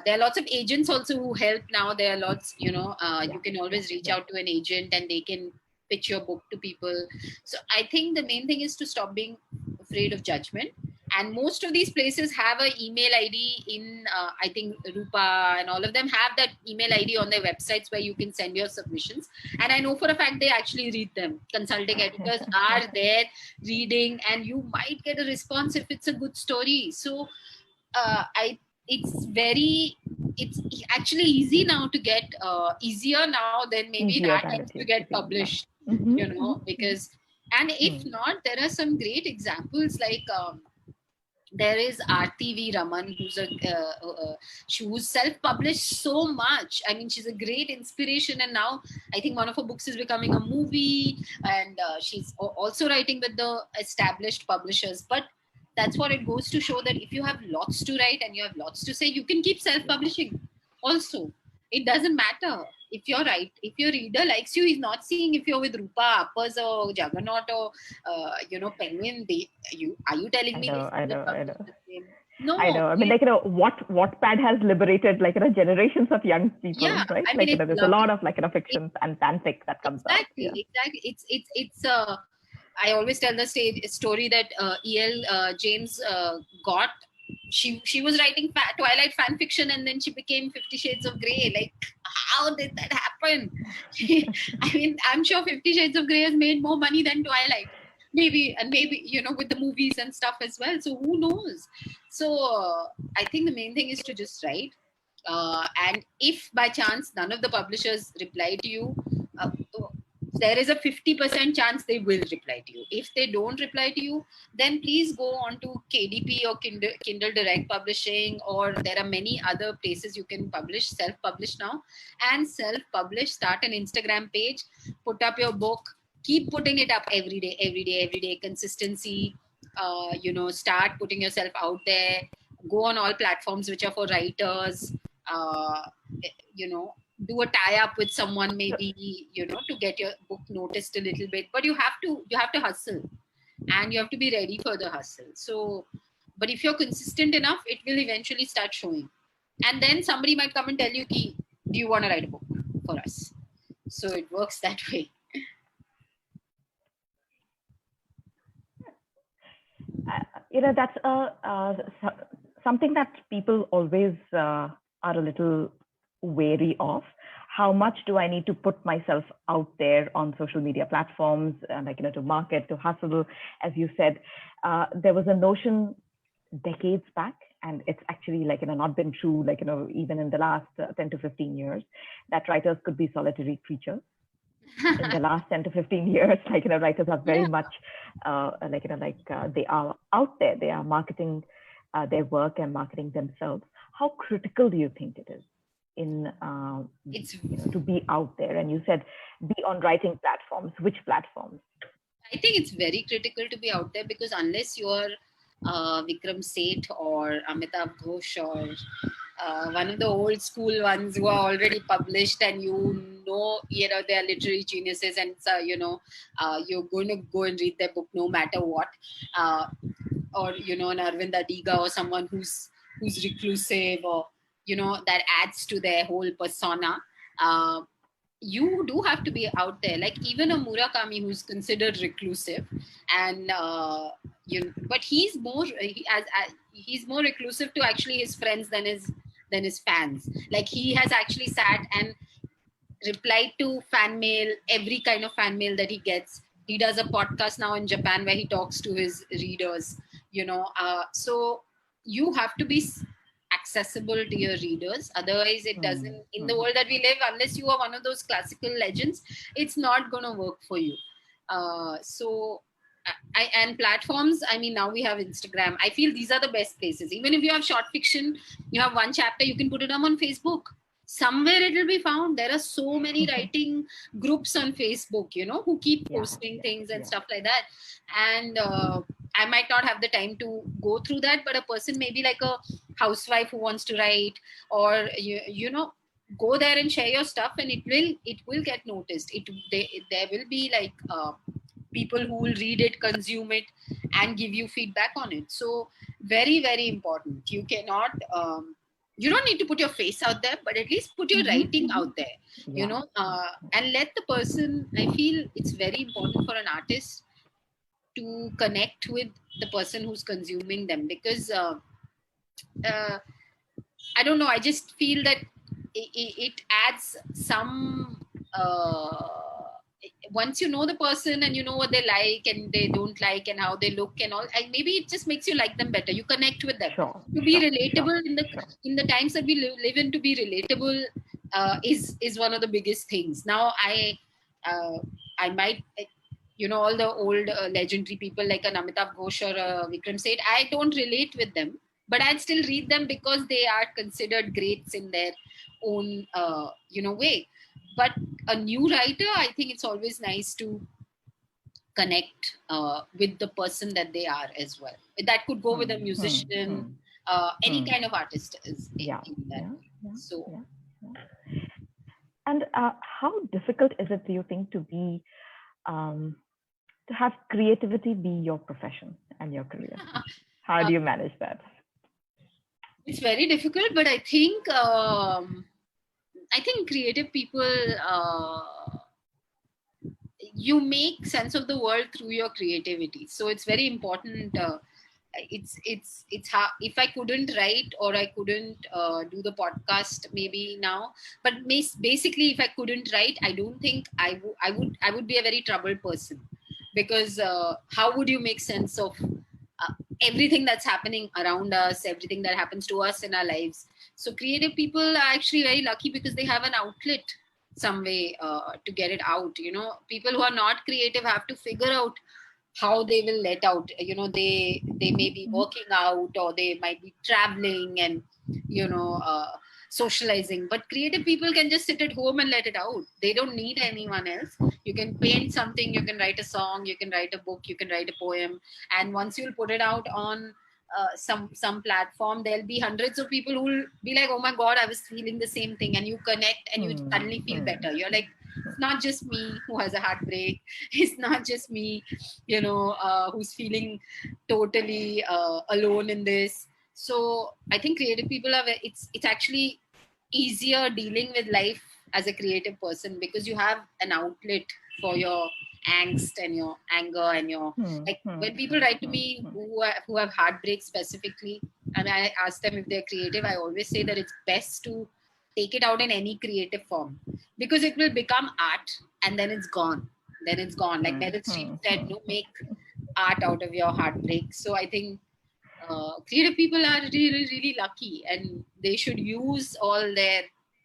There are lots of agents also who help now. There are lots, you can always reach out to an agent and they can pitch your book to people. So I think the main thing is to stop being afraid of judgment. And most of these places have an email ID in, I think Rupa and all of them have that email ID on their websites where you can send your submissions. And I know for a fact they actually read them. Consulting editors are there reading, and you might get a response if it's a good story. So it's actually easy now to get easier now than maybe Easier that than used it to used get to be, yeah. published, Mhm. because, and if not, there are some great examples like there is Aarti V. Raman, who's self-published so much. I mean, she's a great inspiration, and now I think one of her books is becoming a movie, and she's also writing with the established publishers. But that's what it goes to show, that if you have lots to write and you have lots to say, you can keep self-publishing. Also, it doesn't matter if you're right. If your reader likes you, he's not seeing if you're with Rupa Uppers or Juggernaut or Penguin. Are you telling me this I is know. the same? No. I know. I mean, like, Wattpad has liberated, like, generations of young people, Yeah, right? I mean, Like, it's there's a lovely. lot of, like, fiction and fanfic that comes out. Yeah. Exactly. It's I always tell the story that E.L. James got. She was writing Twilight fan fiction, and then she became 50 Shades of Grey. Like, how did that happen? I mean, I'm sure 50 Shades of Grey has made more money than Twilight. Maybe, and maybe, with the movies and stuff as well. So who knows? So I think the main thing is to just write. And if by chance none of the publishers reply to you, uh, there is a 50% chance they will reply to you. If they don't reply to you, then please go on to KDP or Kindle Direct Publishing, or there are many other places you can self-publish now, and self-publish. Start an Instagram page, put up your book, keep putting it up every day, consistency. Start putting yourself out there. Go on all platforms which are for writers. Uh, do a tie-up with someone, maybe, to get your book noticed a little bit. But you have to hustle, and you have to be ready for the hustle. So, but if you're consistent enough, it will eventually start showing. And then somebody might come and tell you, do you want to write a book for us? So it works that way. That's something that people always are a little wary of. How much do I need to put myself out there on social media platforms, to market, to hustle? As you said, there was a notion decades back, and it's actually not been true, even in the last 10 to 15 years, that writers could be solitary creatures. In the last 10 to 15 years, writers are very much they are out there. They are marketing their work and marketing themselves. How critical do you think it is to be out there? And you said be on writing platforms. Which platforms? I think it's very critical to be out there, because unless you're Vikram Seth or Amitav Ghosh or one of the old school ones who are already published, and they are literary geniuses, and you're going to go and read their book no matter what, or an Arvind Adiga or someone who's reclusive, or that adds to their whole persona. You do have to be out there, like even a Murakami who's considered reclusive, and but he's more he's more reclusive to actually his friends than his fans. Like, he has actually sat and replied to fan mail, every kind of fan mail that he gets. He does a podcast now in Japan where he talks to his readers, so you have to be accessible to your readers. Otherwise, it doesn't, in the world that we live, unless you are one of those classical legends, it's not going to work for you. And platforms, I mean, now we have Instagram. I feel these are the best places. Even if you have short fiction, you have one chapter, you can put it up on Facebook. Somewhere it will be found. There are so many writing groups on Facebook, who keep posting things and stuff like that. And I might not have the time to go through that, but a person maybe like a housewife who wants to write, or go there and share your stuff, and it will get noticed. There will be like people who will read it, consume it, and give you feedback on it. So very, very important. You cannot you don't need to put your face out there, but at least put your writing out there, and let the person, I feel it's very important for an artist to connect with the person who's consuming them, because I don't know, I just feel that it adds some once you know the person and you know what they like and they don't like and how they look and all, and maybe it just makes you like them better. You connect with them. Sure. To be Sure. relatable Sure. in the times that we live in, to be relatable is one of the biggest things. Now I might, all the old legendary people like an Amitav Ghosh or Vikram Seth, I don't relate with them, but I'd still read them because they are considered greats in their own way. But a new writer, I think it's always nice to connect with the person that they are as well. That could go with a musician, any kind of artist is in that. So. And how difficult is it, do you think, to be to have creativity be your profession and your career? How do you manage that? It's very difficult, but I think creative people, you make sense of the world through your creativity. So it's very important. It's how, if I couldn't write or I couldn't do the podcast maybe now, but basically if I couldn't write, I don't think I would be a very troubled person, because how would you make sense of everything that's happening around us, everything that happens to us in our lives? So creative people are actually very lucky because they have an outlet some way to get it out. People who are not creative have to figure out how they will let out. They may be working out, or they might be traveling and socializing, but creative people can just sit at home and let it out. They don't need anyone else. You can paint something, you can write a song, you can write a book, you can write a poem, and once you'll put it out on some platform, there'll be hundreds of people who will be like, oh my god, I was feeling the same thing, and you connect and you suddenly feel better. You're like, it's not just me who has a heartbreak, it's not just me who's feeling totally alone in this. So I think creative people are it's actually easier dealing with life as a creative person, because you have an outlet for your angst and your anger and your when people write to me who have heartbreak specifically, and I ask them if they're creative, I always say that it's best to take it out in any creative form, because it will become art and then it's gone. Like Meryl Streep said, make art out of your heartbreak. So I think creative people are really, really lucky, and they should use all their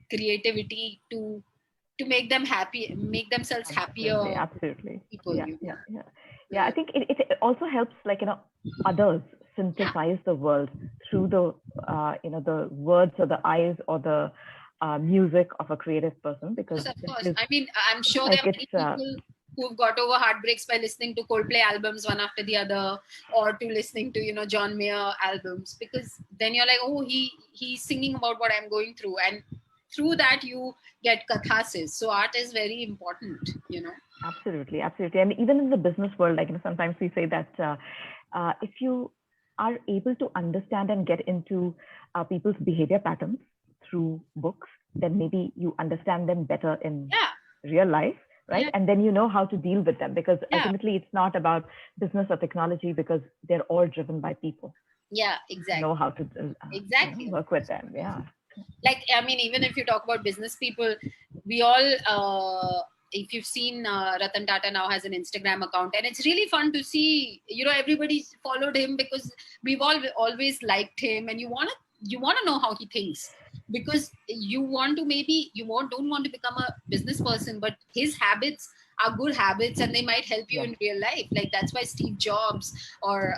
creativity to make them happy, make themselves happier. Absolutely. People, I think it also helps, others synthesize the world through the the words or the eyes or the music of a creative person. Because of course, I mean, I'm sure there are many people who've got over heartbreaks by listening to Coldplay albums one after the other, or to listening to John Mayer albums, because then you're like, oh, he's singing about what I'm going through, and through that you get catharsis. So art is very important. Absolutely. And even in the business world, sometimes we say that if you are able to understand and get into people's behavior patterns through books, then maybe you understand them better in real life, right? And then you know how to deal with them, because ultimately it's not about business or technology, because they're all driven by people. Yeah, exactly. Know how to work with them. Yeah. Like, I mean, even if you talk about business people, we all if you've seen Ratan Tata now has an Instagram account, and it's really fun to see, everybody followed him because we've all always liked him, and you want to know how he thinks, because you want to, maybe you don't want to become a business person, but his habits are good habits, and they might help you in real life. Like, that's why Steve Jobs or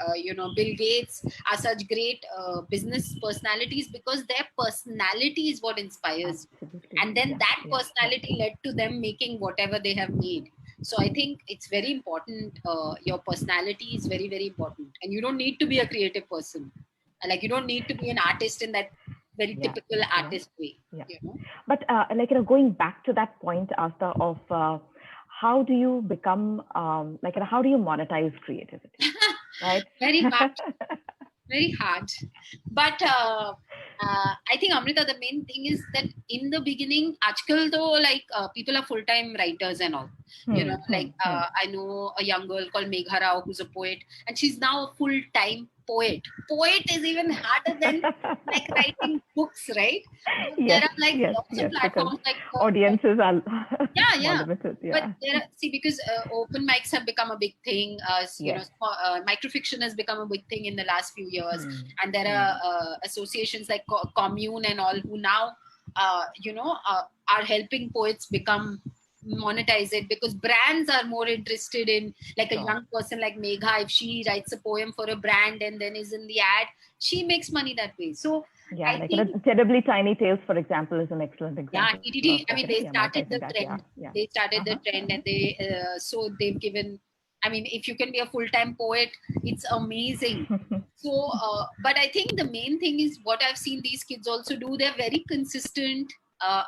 Bill Gates are such great business personalities, because their personality is what inspires. Absolutely. And then that personality led to them making whatever they have made. So I think it's very important. Your personality is very, very important, and you don't need to be a creative person. Like, you don't need to be an artist in that very typical artist way. But going back to that point, Asta, of how do you become how do you monetize creativity? Right? Very hard. Very hard. But I think, Amrita, the main thing is that in the beginning, aajkal though, people are full-time writers and all. I know a young girl called Megha Rao, who's a poet, and she's now a full-time poet. Poet is even harder than like writing books, right? But Yes, there are like yes, lots of yes, because platforms like audiences are yeah, more yeah. limited. But Yeah. there are, see, because open mics have become a big thing. Yes. Microfiction has become a big thing in the last few years, Hmm. and there are associations like Commune and all who now, are helping poets become monetize it, because brands are more interested in, like, a Sure. young person like Megha, if she writes a poem for a brand and then is in the ad, she makes money that way. So Yeah, I like think, Terribly Tiny Tales, for example, is an excellent yeah, example TTT, of I mean, like, they yeah, started the monetizing that. trend. Yeah. They started the Uh-huh, trend, uh-huh. and so they've given, I mean, if you can be a full-time poet, it's amazing. So, but I think the main thing is what I've seen these kids also do. They're very consistent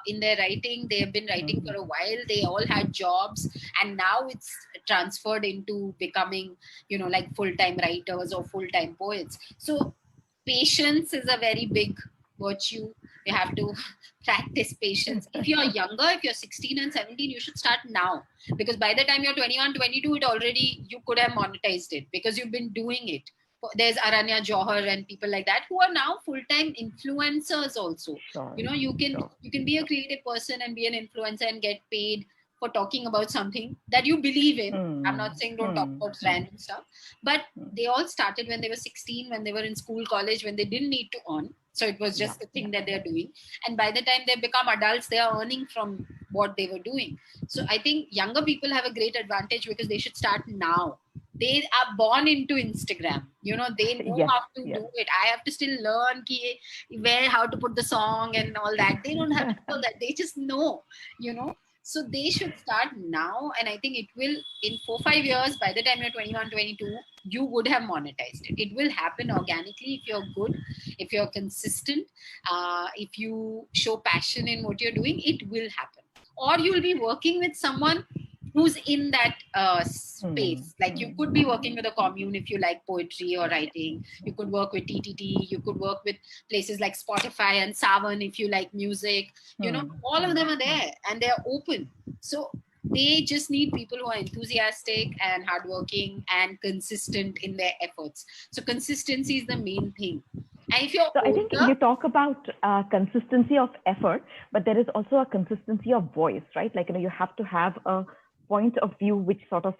in their writing. They have been writing for a while. They all had jobs, and now it's transferred into becoming, like full-time writers or full-time poets. So patience is a very big virtue. You have to practice patience. If you're younger, if you're 16 and 17, you should start now, because by the time you're 21, 22, it already, you could have monetized it because you've been doing it. There's Aranya Johar and people like that who are now full-time influencers also. Sure. You can Sure. you can be a creative person and be an influencer and get paid for talking about something that you believe in. I'm not saying don't talk about random stuff, but they all started when they were 16, when they were in school, college, when they didn't need to earn. So it was just the thing that they're doing. And by the time they become adults, they are earning from what they were doing. So I think younger people have a great advantage because they should start now. They are born into Instagram. They know Yes, how to yes. do it. I have to still learn how to put the song and all that. They don't have to know that. They just know, So they should start now. And I think it will, in 4-5 years, by the time you're 21, 22, you would have monetized it. It will happen organically if you're good, if you're consistent, if you show passion in what you're doing, it will happen. Or you'll be working with someone who's in that space. Like you could be working with a commune if you like poetry or writing. You could work with TTT. You could work with places like Spotify and Savan if you like music. All of them are there and they're open. So they just need people who are enthusiastic and hardworking and consistent in their efforts. So consistency is the main thing. And if you're So I think you talk about consistency of effort, but there is also a consistency of voice, right? Like, you have to have a point of view which sort of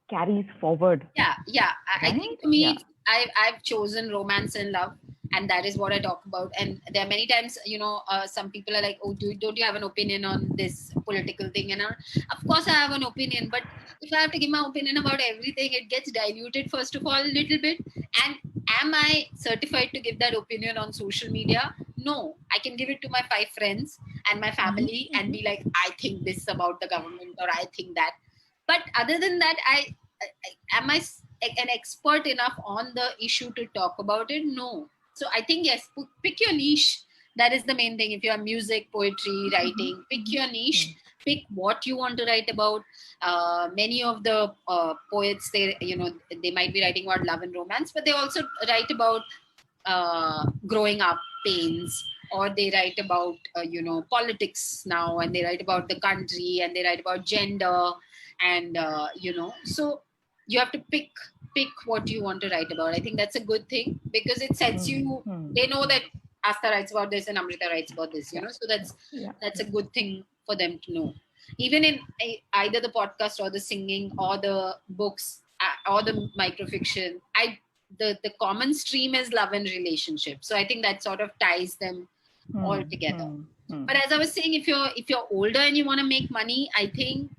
carries forward. Yeah. Right? I think for me, I've chosen romance and love, and that is what I talk about. And there are many times, some people are like, "Oh, don't you have an opinion on this political thing?" And of course, I have an opinion, but if I have to give my opinion about everything, it gets diluted first of all a little bit. And am I certified to give that opinion on social media? No, I can give it to my 5 friends and my family and be like, I think this about the government, or I think that. But other than that, am I an expert enough on the issue to talk about it? No. So I think, yes, pick your niche. That is the main thing. If you are music, poetry, writing, pick your niche. Pick what you want to write about. Many of the poets, they might be writing about love and romance, but they also write about growing up pains, or they write about politics now, and they write about the country, and they write about gender, and so you have to pick what you want to write about. I think that's a good thing because it sets you. They know that Asta writes about this and Amrita writes about this, so that's a good thing for them to know. Even in either the podcast or the singing or the books or the microfiction, the common stream is love and relationship. So I think that sort of ties them all together. But as I was saying, if you're older and you want to make money, I think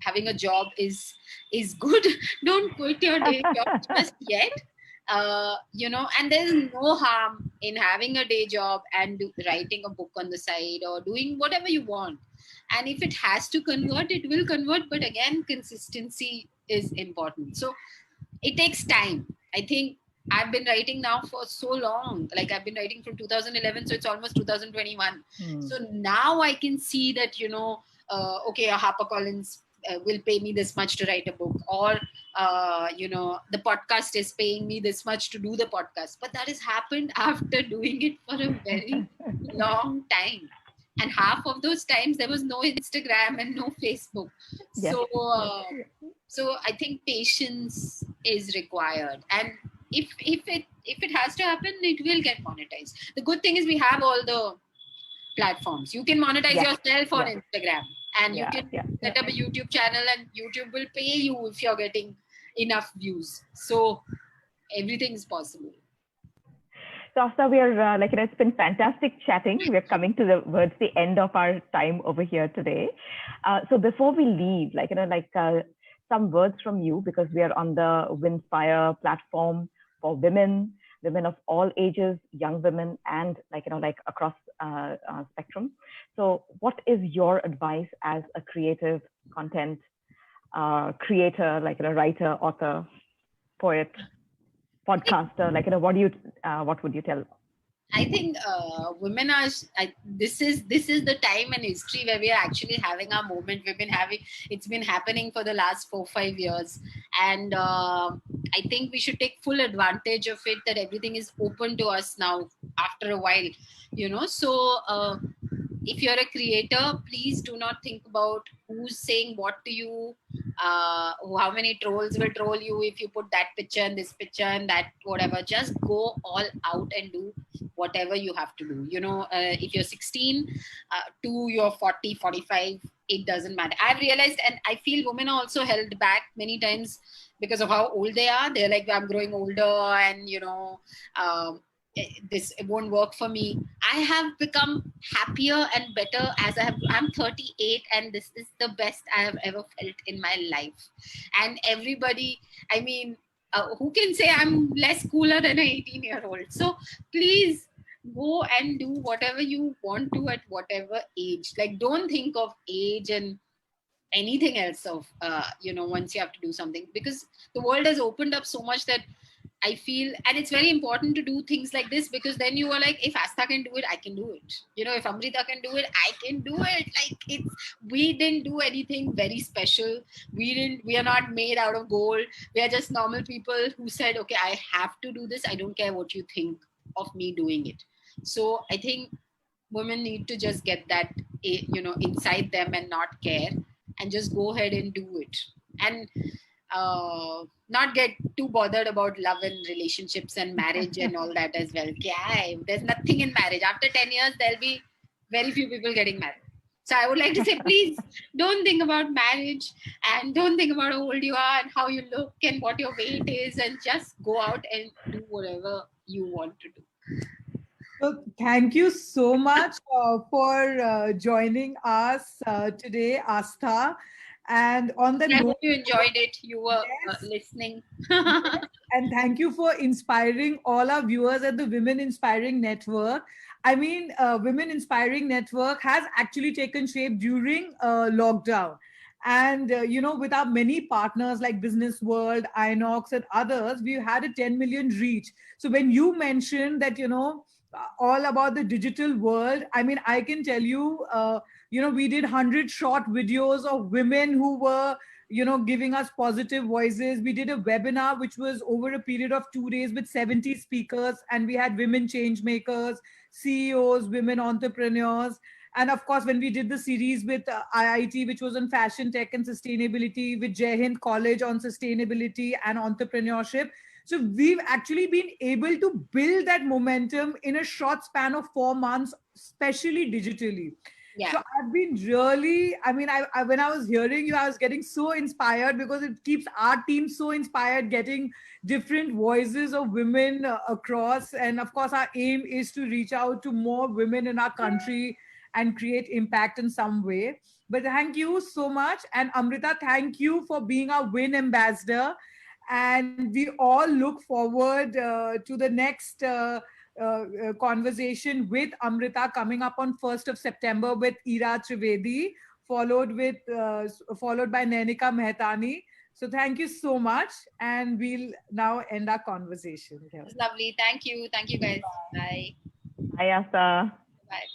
having a job is good. Don't quit your day job just yet. And there's no harm in having a day job and writing a book on the side or doing whatever you want. And if it has to convert, it will convert. But again, consistency is important. So it takes time. I think I've been writing now for so long. Like I've been writing from 2011, so it's almost 2021. So now I can see that, okay, a HarperCollins will pay me this much to write a book, or the podcast is paying me this much to do the podcast. But that has happened after doing it for a very long time. And half of those times there was no Instagram and no Facebook. So I think patience is required. And if if it has to happen, it will get monetized. The good thing is we have all the platforms. You can monetize yourself on Instagram, and you can set up a YouTube channel, and YouTube will pay you if you're getting enough views. So everything is possible. So Astha, we are it's been fantastic chatting. We're coming towards the end of our time over here today. So before we leave, some words from you, because we are on the Winspire platform for women of all ages, young women, and across spectrum. So what is your advice as a creative content creator, a writer, author, poet, podcaster? What would you tell? I think women are. This is the time in history where we are actually having our moment. It's been happening for the last 4-5 years, and I think we should take full advantage of it. That everything is open to us now. After a while, So if you're a creator, please do not think about who's saying what to you. How many trolls will troll you if you put that picture and this picture and that whatever. Just go all out and do whatever you have to do. If you're 16 to you're 40, 45, it doesn't matter. I've realized, and I feel women are also held back many times because of how old they are. They're like, I'm growing older, and this won't work for me. I have become happier and better I'm 38, and this is the best I have ever felt in my life. And everybody, who can say I'm less cooler than an 18-year-old? So please go and do whatever you want to at whatever age. Don't think of age and anything else of, once you have to do something, because the world has opened up so much that I feel, and it's very important to do things like this, because then you are like, if Astha can do it, I can do it. If Amrita can do it, I can do it. We didn't do anything very special. We are not made out of gold. We are just normal people who said, okay, I have to do this. I don't care what you think of me doing it. So I think women need to just get that, inside them and not care, and just go ahead and do it. And not get too bothered about love and relationships and marriage and all that as well. There's nothing in marriage. After 10 years, there'll be very few people getting married. So I would like to say, please don't think about marriage, and don't think about how old you are and how you look and what your weight is, and just go out and do whatever you want to do. So thank you so much for joining us today, Astha. And on the I hope you enjoyed it. You were listening. And thank you for inspiring all our viewers at the Women Inspiring Network. Women Inspiring Network has actually taken shape during lockdown. And, with our many partners like Business World, Inox, and others, we had a 10 million reach. So when you mentioned that, all about the digital world, I can tell you, we did 100 short videos of women who were, giving us positive voices. We did a webinar, which was over a period of 2 days with 70 speakers. And we had women change makers, CEOs, women entrepreneurs. And of course, when we did the series with IIT, which was on fashion, tech, and sustainability, with Jai Hind College on sustainability and entrepreneurship. So we've actually been able to build that momentum in a short span of 4 months, especially digitally. Yeah. So I've been really, when I was hearing you, I was getting so inspired, because it keeps our team so inspired, getting different voices of women across. And of course, our aim is to reach out to more women in our country and create impact in some way. But thank you so much. And Amrita, thank you for being our WIN ambassador. And we all look forward to the next conversation with Amrita coming up on 1st of September with Ira Trivedi, followed by Nainika Mehtani. So thank you so much. And we'll now end our conversation here. It's lovely. Thank you. Thank you, guys. Bye. Bye, Astha. Bye.